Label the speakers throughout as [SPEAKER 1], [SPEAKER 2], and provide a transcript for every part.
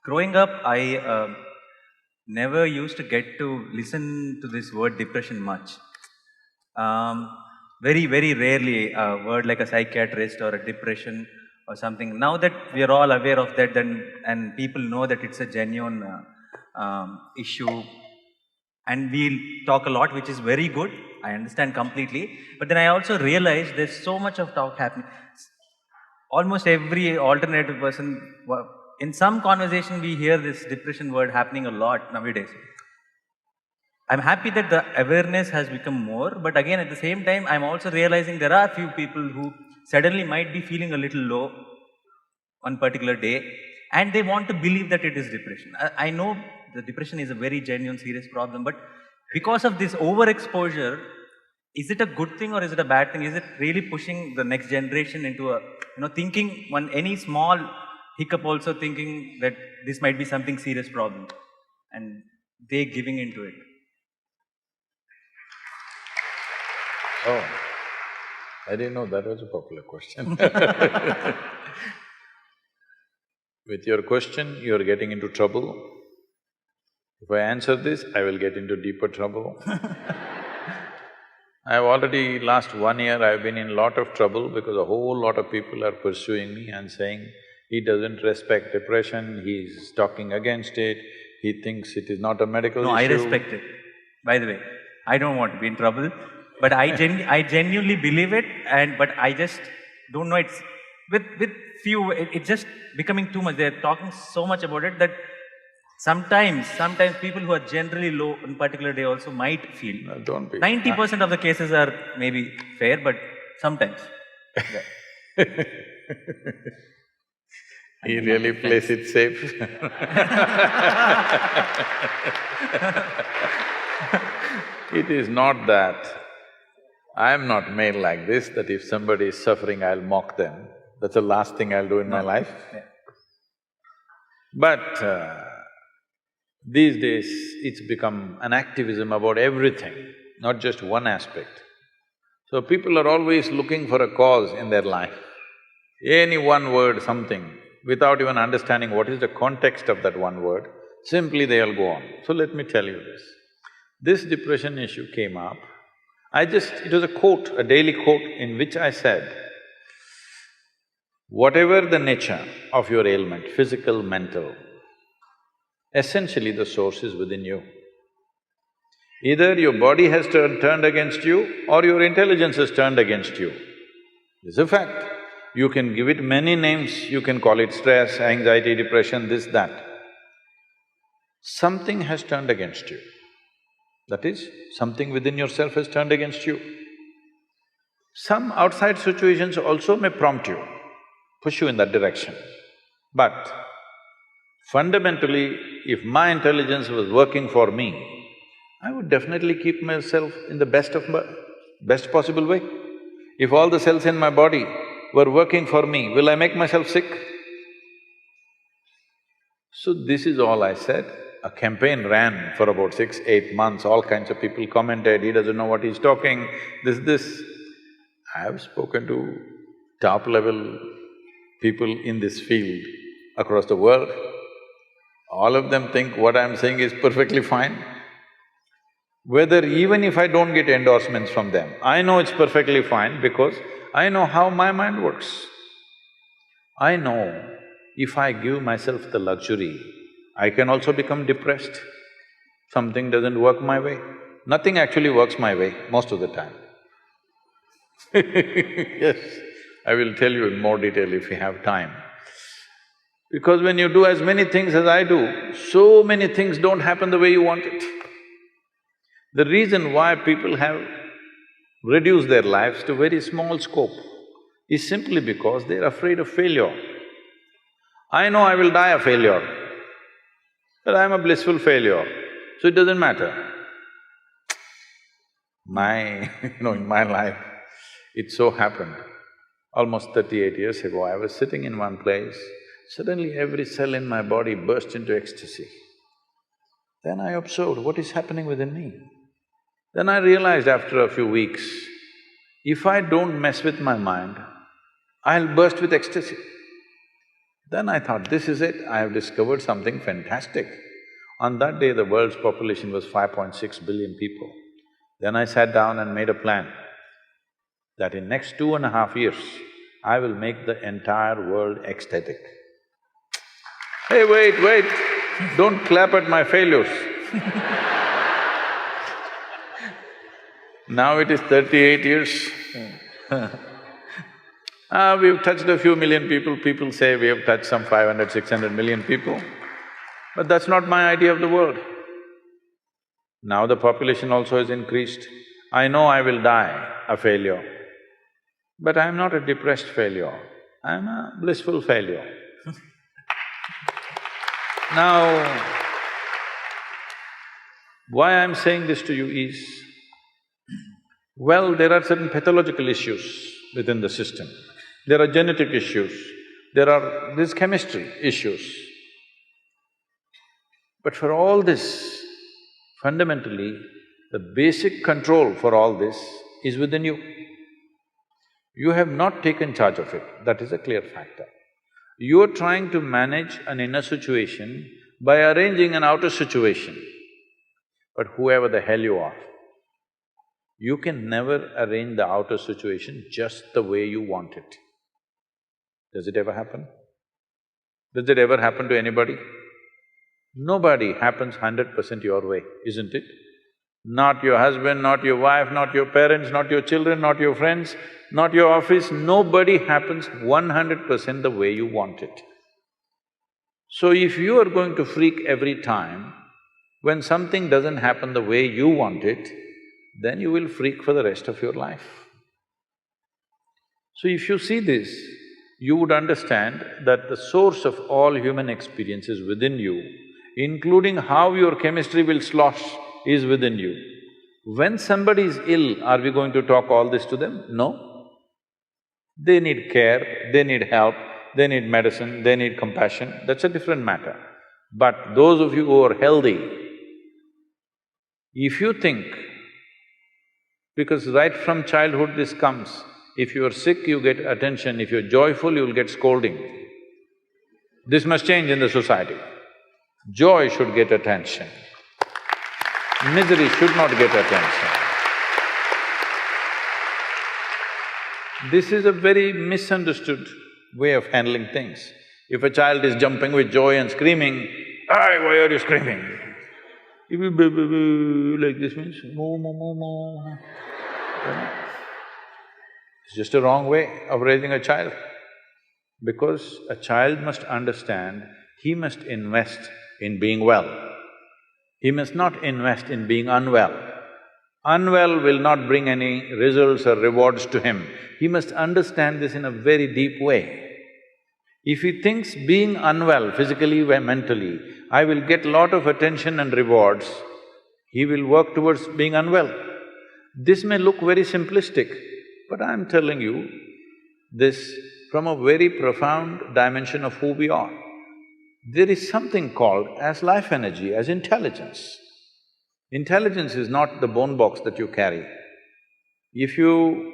[SPEAKER 1] Growing up, I never used to get to listen to this word depression much. Um, very rarely a word like a psychiatrist or a depression or something. Now that we are all aware of that, then and people know that it's a genuine issue, and we'll talk a lot, which is very good. I understand completely, but then I also realize there's so much of talk happening. Almost every alternative person, in some conversation, we hear this depression word happening a lot nowadays. I'm happy that the awareness has become more, but again, at the same time, I'm also realizing there are few people who suddenly might be feeling a little low one particular day, and they want to believe that it is depression. I know the depression is a very genuine, serious problem, but because of this overexposure, is it a good thing or is it a bad thing? Is it really pushing the next generation into a, thinking one any small hiccup also thinking that this might be something serious problem, and they giving into it?
[SPEAKER 2] Oh, I didn't know that was a popular question. With your question, you're getting into trouble. If I answer this, I will get into deeper trouble. I've already… last 1 year I've been in a lot of trouble because a whole lot of people are pursuing me and saying, he doesn't respect depression, he's talking against it, he thinks it is not a medical issue.
[SPEAKER 1] No, I respect it. By the way, I don't want to be in trouble, but I genuinely believe it, but I just don't know, it's… with few, it's just becoming too much. They're talking so much about it that sometimes people who are generally low on particular day also might feel.
[SPEAKER 2] No, don't be…
[SPEAKER 1] 90% of the cases are maybe fair, but sometimes. Yeah.
[SPEAKER 2] He really plays it safe. It is not that… I'm not made like this, that if somebody is suffering, I'll mock them. That's the last thing I'll do in my life.
[SPEAKER 1] Yeah.
[SPEAKER 2] But these days, it's become an activism about everything, not just one aspect. So people are always looking for a cause in their life. Any one word, something, without even understanding what is the context of that one word, simply they'll go on. So let me tell you this. This depression issue came up, it was a quote, a daily quote in which I said, whatever the nature of your ailment, physical, mental, essentially the source is within you. Either your body has turned against you or your intelligence has turned against you. It's a fact. You can give it many names, you can call it stress, anxiety, depression, this, that. Something has turned against you. That is, something within yourself has turned against you. Some outside situations also may prompt you, push you in that direction. But fundamentally, if my intelligence was working for me, I would definitely keep myself in the best possible way. If all the cells in my body were working for me, will I make myself sick? So this is all I said. A campaign ran for about 6-8 months, all kinds of people commented, he doesn't know what he's talking, this. I have spoken to top-level people in this field across the world. All of them think what I'm saying is perfectly fine. Whether even if I don't get endorsements from them, I know it's perfectly fine because I know how my mind works. I know if I give myself the luxury, I can also become depressed. Something doesn't work my way. Nothing actually works my way most of the time. Yes, I will tell you in more detail if we have time. Because when you do as many things as I do, so many things don't happen the way you want it. The reason why people have reduced their lives to very small scope is simply because they're afraid of failure. I know I will die a failure, but I'm a blissful failure, so it doesn't matter. In my life, it so happened, almost 38 years ago, I was sitting in one place, suddenly every cell in my body burst into ecstasy. Then I observed what is happening within me. Then I realized after a few weeks, if I don't mess with my mind, I'll burst with ecstasy. Then I thought, this is it, I have discovered something fantastic. On that day, the world's population was 5.6 billion people. Then I sat down and made a plan that in next 2.5 years, I will make the entire world ecstatic. Hey, wait, don't clap at my failures. Now it is 38 years. We've touched a few million people, people say we have touched some 500, 600 million people. But that's not my idea of the world. Now the population also has increased. I know I will die a failure, but I'm not a depressed failure, I'm a blissful failure. Now, why I'm saying this to you is, well, there are certain pathological issues within the system. There are genetic issues, there's chemistry issues. But for all this, fundamentally, the basic control for all this is within you. You have not taken charge of it, that is a clear factor. You're trying to manage an inner situation by arranging an outer situation. But whoever the hell you are, you can never arrange the outer situation just the way you want it. Does it ever happen? Does it ever happen to anybody? Nobody happens 100% your way, isn't it? Not your husband, not your wife, not your parents, not your children, not your friends, not your office, nobody happens 100% the way you want it. So if you are going to freak every time when something doesn't happen the way you want it, then you will freak for the rest of your life. So if you see this, you would understand that the source of all human experience is within you, including how your chemistry will slosh is within you. When somebody is ill, are we going to talk all this to them? No. They need care, they need help, they need medicine, they need compassion, that's a different matter. But those of you who are healthy, if you think, because right from childhood this comes, if you are sick, you get attention, if you're joyful, you'll get scolding. This must change in the society. Joy should get attention. Misery should not get attention. This is a very misunderstood way of handling things. If a child is jumping with joy and screaming, "Ay, why are you screaming?" If you like this means, moo, moo, moo, moo. It's just a wrong way of raising a child. Because a child must understand he must invest in being well. He must not invest in being unwell. Unwell will not bring any results or rewards to him. He must understand this in a very deep way. If he thinks being unwell, physically or mentally, I will get lot of attention and rewards, he will work towards being unwell. This may look very simplistic, but I'm telling you this from a very profound dimension of who we are. There is something called as life energy, as intelligence. Intelligence is not the bone box that you carry. If you…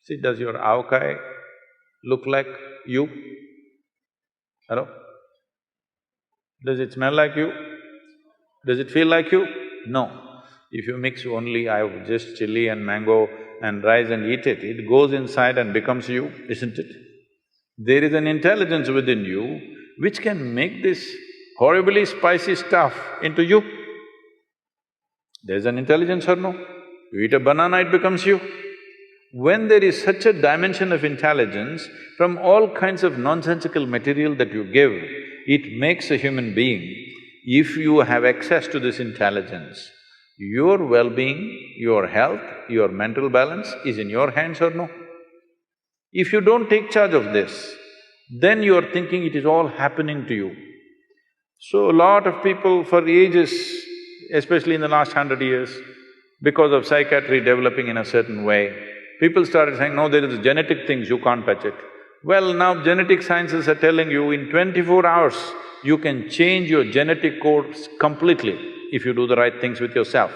[SPEAKER 2] see, does your avakai look like you? Hello? Does it smell like you? Does it feel like you? No. If you mix only just chili and mango and rice and eat it, it goes inside and becomes you, isn't it? There is an intelligence within you which can make this horribly spicy stuff into you. There's an intelligence or no? You eat a banana, it becomes you. When there is such a dimension of intelligence, from all kinds of nonsensical material that you give, it makes a human being. If you have access to this intelligence, your well-being, your health, your mental balance is in your hands or no? If you don't take charge of this, then you are thinking it is all happening to you. So a lot of people for ages, especially in the last 100 years, because of psychiatry developing in a certain way, people started saying, no, there is genetic things, you can't touch it. Well, now genetic sciences are telling you in 24 hours, you can change your genetic codes completely if you do the right things with yourself.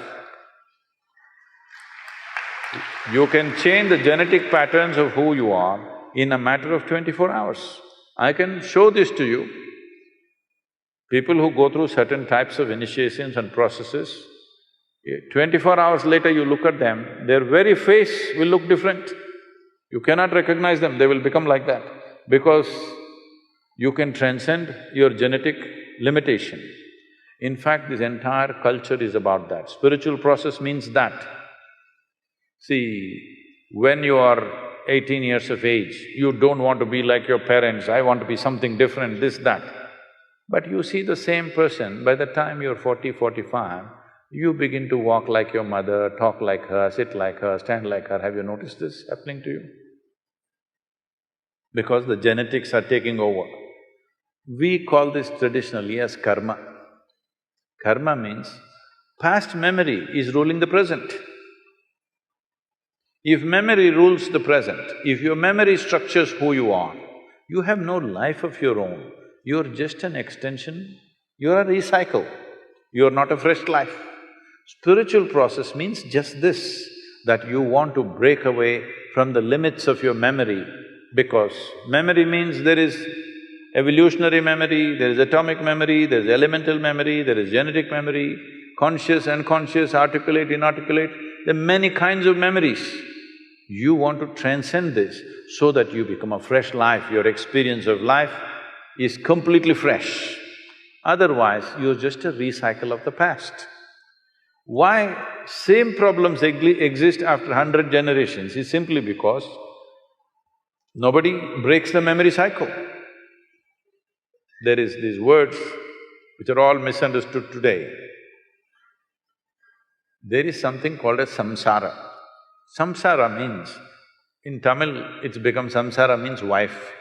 [SPEAKER 2] You can change the genetic patterns of who you are in a matter of 24 hours. I can show this to you. People who go through certain types of initiations and processes, 24 hours later you look at them, their very face will look different. You cannot recognize them, they will become like that. Because you can transcend your genetic limitation. In fact, this entire culture is about that. Spiritual process means that. See, when you are 18 years of age, you don't want to be like your parents, I want to be something different, this, that. But you see the same person, by the time you're 40, 45, you begin to walk like your mother, talk like her, sit like her, stand like her. Have you noticed this happening to you? Because the genetics are taking over. We call this traditionally as karma. Karma means past memory is ruling the present. If memory rules the present, if your memory structures who you are, you have no life of your own. You're just an extension, you're a recycle, you're not a fresh life. Spiritual process means just this, that you want to break away from the limits of your memory, because memory means there is evolutionary memory, there is atomic memory, there is elemental memory, there is genetic memory, conscious, unconscious, articulate, inarticulate, there are many kinds of memories. You want to transcend this so that you become a fresh life, your experience of life is completely fresh. Otherwise, you're just a recycle of the past. Why same problems exist after 100 generations is simply because nobody breaks the memory cycle. There is these words which are all misunderstood today. There is something called as samsara. Samsara means, in Tamil it's become samsara means wife,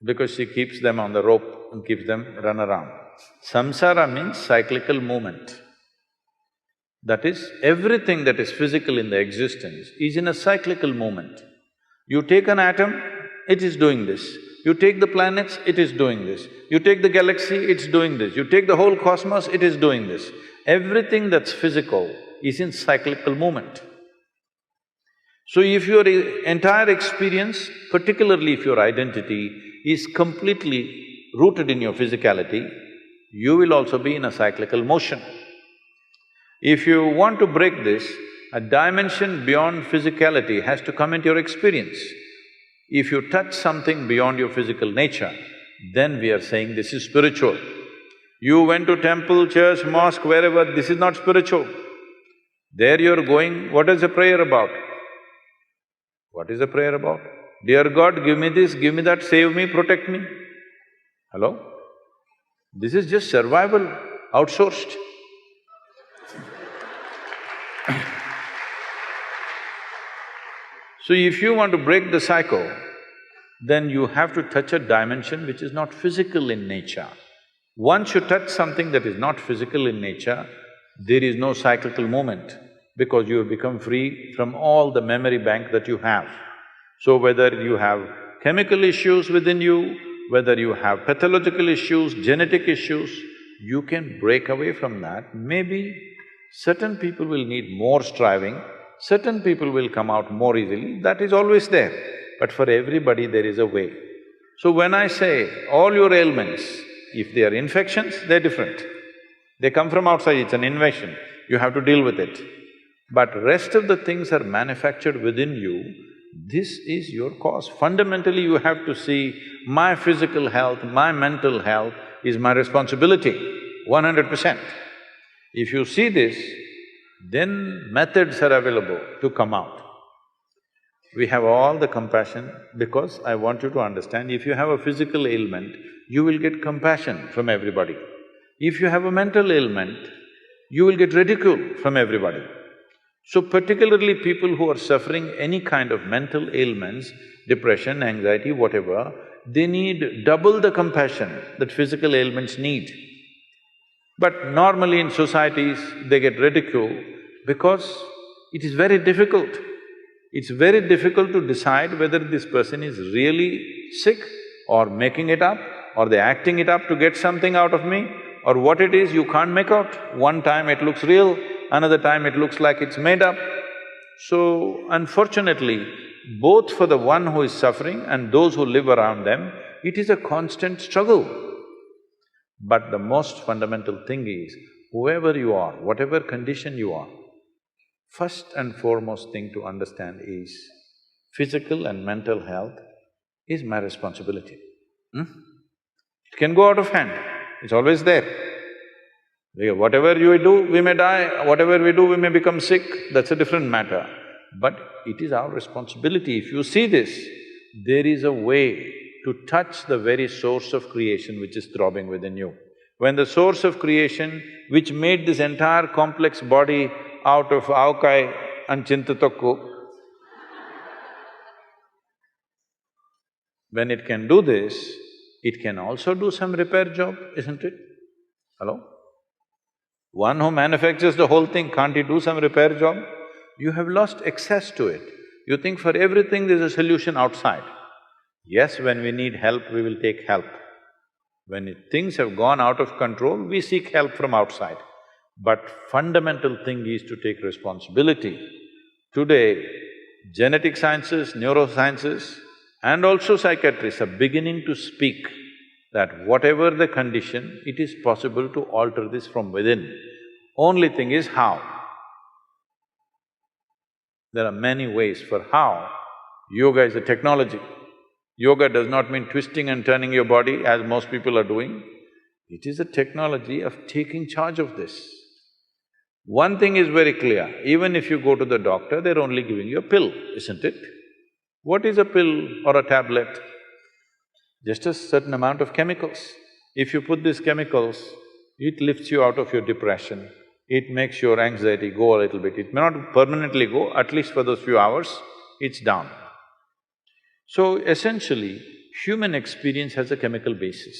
[SPEAKER 2] because she keeps them on the rope and keeps them run around. Samsara means cyclical movement. That is, everything that is physical in the existence is in a cyclical movement. You take an atom, it is doing this. You take the planets, it is doing this. You take the galaxy, it's doing this. You take the whole cosmos, it is doing this. Everything that's physical is in cyclical movement. So if your entire experience, particularly if your identity is completely rooted in your physicality, you will also be in a cyclical motion. If you want to break this, a dimension beyond physicality has to come into your experience. If you touch something beyond your physical nature, then we are saying this is spiritual. You went to temple, church, mosque, wherever, this is not spiritual. There you're going, what is the prayer about? What is the prayer about? Dear God, give me this, give me that, save me, protect me. Hello? This is just survival, outsourced. So if you want to break the cycle, then you have to touch a dimension which is not physical in nature. Once you touch something that is not physical in nature, there is no cyclical movement, because you have become free from all the memory bank that you have. So whether you have chemical issues within you, whether you have pathological issues, genetic issues, you can break away from that. Maybe certain people will need more striving, certain people will come out more easily, that is always there. But for everybody there is a way. So when I say all your ailments, if they are infections, they're different. They come from outside, it's an invasion, you have to deal with it. But rest of the things are manufactured within you, this is your cause. Fundamentally, you have to see, my physical health, my mental health is my responsibility, 100%. If you see this, then methods are available to come out. We have all the compassion, because I want you to understand, if you have a physical ailment, you will get compassion from everybody. If you have a mental ailment, you will get ridicule from everybody. So particularly people who are suffering any kind of mental ailments, depression, anxiety, whatever, they need double the compassion that physical ailments need. But normally in societies, they get ridicule because it is very difficult. It's very difficult to decide whether this person is really sick or making it up, or they're acting it up to get something out of me, or what it is you can't make out. One time it looks real, another time it looks like it's made up. So, unfortunately, both for the one who is suffering and those who live around them, it is a constant struggle. But the most fundamental thing is, whoever you are, whatever condition you are, first and foremost thing to understand is, physical and mental health is my responsibility. It can go out of hand, it's always there. Whatever you do, we may die, whatever we do, we may become sick, that's a different matter. But it is our responsibility. If you see this, there is a way to touch the very source of creation which is throbbing within you. When the source of creation, which made this entire complex body out of avkai and chintatokku, when it can do this, it can also do some repair job, isn't it? Hello? One who manufactures the whole thing, can't he do some repair job? You have lost access to it. You think for everything there's a solution outside. Yes, when we need help, we will take help. When things have gone out of control, we seek help from outside. But fundamental thing is to take responsibility. Today, genetic sciences, neurosciences and also psychiatrists are beginning to speak that whatever the condition, it is possible to alter this from within. Only thing is how. There are many ways for how. Yoga is a technology. Yoga does not mean twisting and turning your body as most people are doing. It is a technology of taking charge of this. One thing is very clear, even if you go to the doctor, they're only giving you a pill, isn't it? What is a pill or a tablet? Just a certain amount of chemicals. If you put these chemicals, it lifts you out of your depression, it makes your anxiety go a little bit. It may not permanently go, at least for those few hours, it's down. So essentially, human experience has a chemical basis.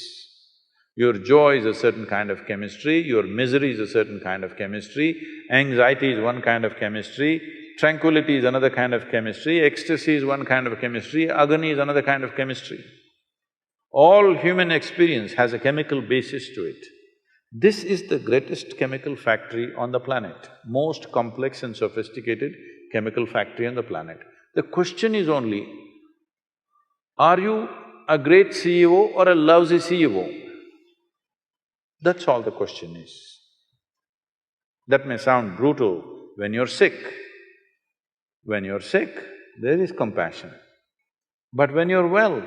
[SPEAKER 2] Your joy is a certain kind of chemistry, your misery is a certain kind of chemistry, anxiety is one kind of chemistry, tranquility is another kind of chemistry, ecstasy is one kind of chemistry, agony is another kind of chemistry. All human experience has a chemical basis to it. This is the greatest chemical factory on the planet, most complex and sophisticated chemical factory on the planet. The question is only, are you a great CEO or a lousy CEO? That's all the question is. That may sound brutal when you're sick. When you're sick, there is compassion. But when you're well,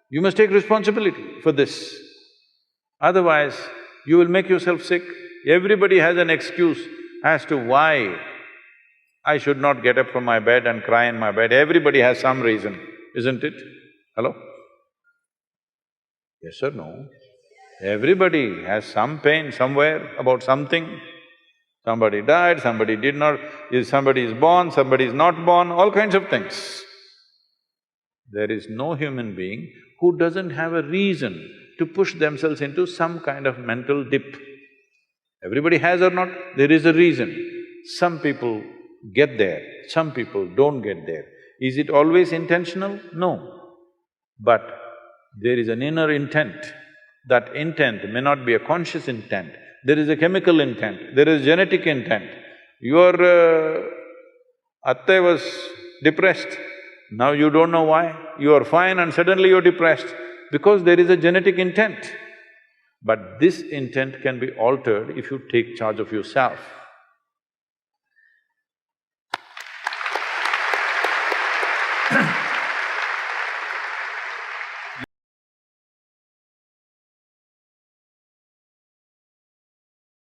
[SPEAKER 2] you must take responsibility for this. Otherwise, you will make yourself sick. Everybody has an excuse as to why I should not get up from my bed and cry in my bed. Everybody has some reason, isn't it? Hello? Yes or no? Everybody has some pain somewhere about something. Somebody died, somebody did not… somebody is born, somebody is not born, all kinds of things. There is no human being who doesn't have a reason to push themselves into some kind of mental dip. Everybody has or not, there is a reason. Some people get there, some people don't get there. Is it always intentional? No. But there is an inner intent. That intent may not be a conscious intent. There is a chemical intent, there is genetic intent. Your atte was depressed, now you don't know why. You are fine and suddenly you're depressed because there is a genetic intent. But this intent can be altered if you take charge of yourself.